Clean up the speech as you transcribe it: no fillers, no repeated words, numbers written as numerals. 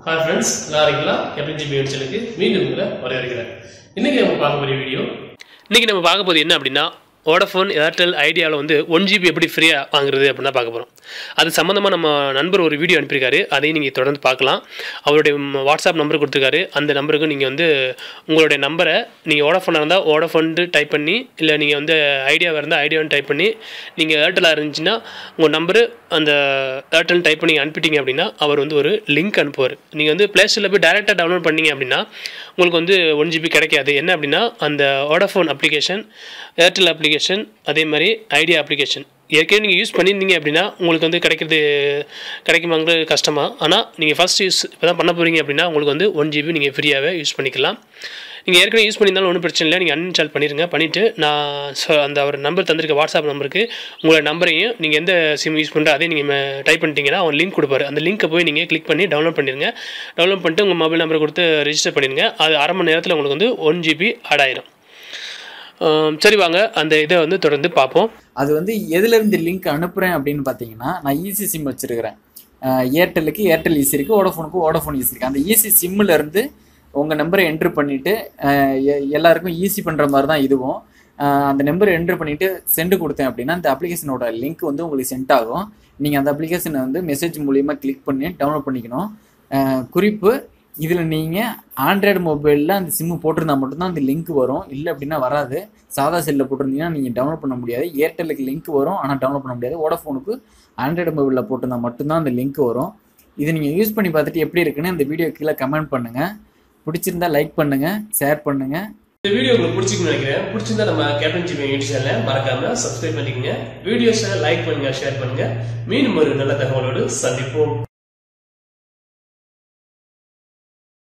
Hi friends, எல்லாருக்கும் FNGB சேனலுக்கு மீண்டும் உங்களை வரவேற்கிறேன். இன்னைக்கு நம்ம பார்க்க போற வீடியோ என்ன அப்படினா Vodafone, Airtel, Ideaல வந்து 1GB எப்படி ஃப்ரீயா வாங்குறது அப்படினா பார்க்க போறோம். அது சம்பந்தமா நம்ம நண்பர் ஒரு வீடியோ அனுப்பியிருக்காரு. அதை நீங்க தொடர்ந்து பார்க்கலாம். அவருடைய WhatsApp நம்பர் கொடுத்திருக்காரு. அந்த நம்பருக்கு நீங்க வந்து உங்களுடைய நம்பரை நீங்க Vodafone இருந்தா Vodafone டைப் பண்ணி இல்ல நீங்க வந்து ஐடியாவா இருந்தா ஐடியான்னு டைப் பண்ணி நீங்க Airtel இருந்துச்சுனா உங்க நம்பர் அந்த Airtel டைப் பண்ணி அனுப்பிட்டீங்க அப்படினா அவர் வந்து ஒரு லிங்க் அனுப்புவார். நீங்க வந்து Play Store ல போய் டைரக்டா டவுன்லோட் பண்ணீங்க அப்படினா உங்களுக்கு வந்து 1GB கிடைக்காது. என்ன அப்படினா அந்த Vodafone அப்ளிகேஷன், Airtel அப்ளிகேஷன், அதே மாதிரி ஐடியா அப்ளிகேஷன் ஏற்கனவே நீங்கள் யூஸ் பண்ணியிருந்தீங்க அப்படின்னா உங்களுக்கு வந்து கிடைக்குமாங்கிறது கஷ்டமாக. ஆனால் நீங்கள் ஃபஸ்ட் யூஸ் இப்போ தான் பண்ண போகிறீங்க அப்படின்னா உங்களுக்கு வந்து 1GB நீங்கள் ஃப்ரீயாகவே யூஸ் பண்ணிக்கலாம். நீங்கள் ஏற்கனவே யூஸ் பண்ணியிருந்தாலும் ஒன்றும் பிரச்சனை இல்லை. நீங்கள் அன்இன்ஸ்டால் பண்ணிடுங்க. பண்ணிவிட்டு நான் அந்த அவர் நம்பர் தந்திருக்க வாட்ஸ்அப் நம்பருக்கு உங்களோட நம்பரையும் நீங்கள் எந்த சிம் யூஸ் பண்ணுற அதையும் நீங்கள் டைப் பண்ணிட்டீங்கன்னா அவன் லிங்க் கொடுப்பாரு. அந்த லிங்க்கை போய் நீங்கள் கிளிக் பண்ணி டவுன்லோட் பண்ணிடுங்க. டவுன்லோட் பண்ணிட்டு உங்கள் மொபைல் நம்பரை கொடுத்து ரெஜிஸ்டர் பண்ணிடுங்க. அது அரை மணி நேரத்தில் உங்களுக்கு வந்து 1GB ஆட் ஆயிரும். சரி வாங்க அந்த இதை வந்து தொடர்ந்து பார்ப்போம். அது வந்து எதுலேருந்து லிங்க் அனுப்புகிறேன் அப்படின்னு பார்த்தீங்கன்னா, நான் ஈஸி சிம் வச்சுருக்கிறேன். ஏர்டெல்லுக்கு ஏர்டெல் ஈஸி இருக்குது, வோடஃபோனுக்கு வோடஃபோன் ஈஸி இருக்குது. அந்த ஈஸி சிம்மிலேருந்து உங்கள் நம்பரை என்ட்ரு பண்ணிவிட்டு எல்லாருக்கும் ஈஸி பண்ணுற மாதிரி தான் இதுவும். அந்த நம்பரை என்ட்ரு பண்ணிவிட்டு சென்ட் கொடுத்தேன் அப்படின்னா அந்த அப்ளிகேஷனோட லிங்க் வந்து உங்களுக்கு சென்ட் ஆகும். நீங்கள் அந்த அப்ளிகேஷனை வந்து மெசேஜ் மூலிமா கிளிக் பண்ணி டவுன்லோட் பண்ணிக்கணும். குறிப்பு, இதில் நீங்கள் ஆண்ட்ராய்டு மொபைலில் அந்த சிம்மு போட்டிருந்தா மட்டும்தான் அந்த லிங்க் வரும். இல்லை அப்படின்னா வராது. சாதா செல்லில் போட்டிருந்தீங்கன்னா நீங்கள் டவுன்லோட் பண்ண முடியாது. ஏர்டெல்லுக்கு லிங்க் வரும், ஆனால் டவுன்லோட் பண்ண முடியாது. வோடஃபோனுக்கு ஆண்ட்ராய்டு மொபைலில் போட்டிருந்தா மட்டும்தான் அந்த லிங்க் வரும். இது நீங்கள் யூஸ் பண்ணி பார்த்துட்டு எப்படி இருக்குன்னு இந்த வீடியோ கீழே கமெண்ட் பண்ணுங்கள். பிடிச்சிருந்தா லைக் பண்ணுங்கள், ஷேர் பண்ணுங்கள். இந்த வீடியோ உங்களுக்கு பிடிச்சிருக்குன்னு நினைக்கிறேன். பிடிச்சிருந்தா நம்ம FNGB சேனலை மறக்காம சப்ஸ்கிரைப் பண்ணிக்கங்க. வீடியோஸை லைக் பண்ணுங்க, ஷேர் பண்ணுங்க. மீண்டும் ஒரு நல்ல தகவலோடு சந்திப்போம்.